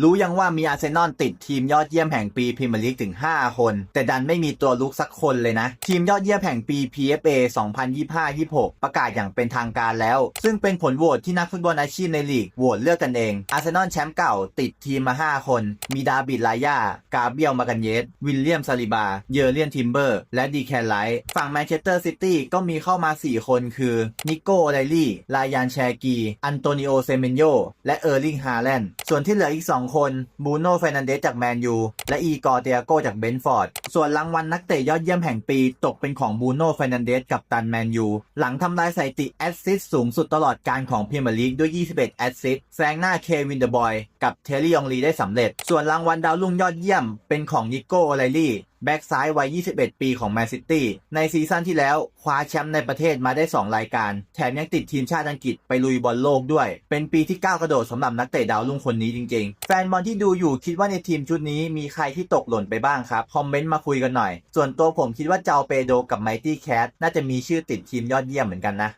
รู้ยังว่ามีอาร์เซนอลติดทีมยอดเยี่ยมแห่งปีพรีเมียร์ลีกถึง5คนแต่ดันไม่มีตัวลุกสักคนเลยนะทีมยอดเยี่ยมแห่งปี PFA 2025-26 ประกาศอย่างเป็นทางการแล้วซึ่งเป็นผลโหวตที่นักฟุตบอลอาชีพในลีกโหวตเลือกกันเองอาร์เซนอลแชมป์เก่าติดทีมมา5คนมีดาบิดลายากาเบียลมากันเยสวิลเลียมซาลิบาเยอร์เลียนทิมเบอร์และดีแคนไลท์ฝั่งแมนเชสเตอร์ซิตี้ก็มีเข้ามา4คนคือนิโก้ไลลี่ลายานแชกีอันโตนิโอเซเมนโยและเออร์ลิงฮาแลนด์ส่วนที่เหลืออีก2คนบูโน่เฟร์นันเดสจากแมนยูและอีกอร์เตียโกจากเบนฟอร์ดส่วนรางวัลนักเตะยอดเยี่ยมแห่งปีตกเป็นของบูโน่เฟร์นันเดสกับตันแมนยูหลังทำลายสถิติแอสซิสต์สูงสุดตลอดการของพรีเมียร์ลีกด้วย21แอสซิสต์แซงหน้าเควินเดอะบอยกับเทอร์รี่ยองลีได้สำเร็จส่วนรางวัลดาวรุ่งยอดเยี่ยมเป็นของนิโก้ไลลี่แบ็กซ้ายวัย21ปีของแมนซิตี้ในซีซั่นที่แล้วคว้าแชมป์ในประเทศมาได้2รายการแถมยังติดทีมชาติอังกฤษไปลุยบอลโลกด้วยเป็นปีที่ก้าวกระโดดสำหรับนักเตะดาวรุ่งคนนี้จริงๆแฟนบอลที่ดูอยู่คิดว่าในทีมชุดนี้มีใครที่ตกหล่นไปบ้างครับคอมเมนต์มาคุยกันหน่อยส่วนตัวผมคิดว่าเจาเปโดกับไมตี้แคทน่าจะมีชื่อติดทีมยอดเยี่ยมเหมือนกันนะ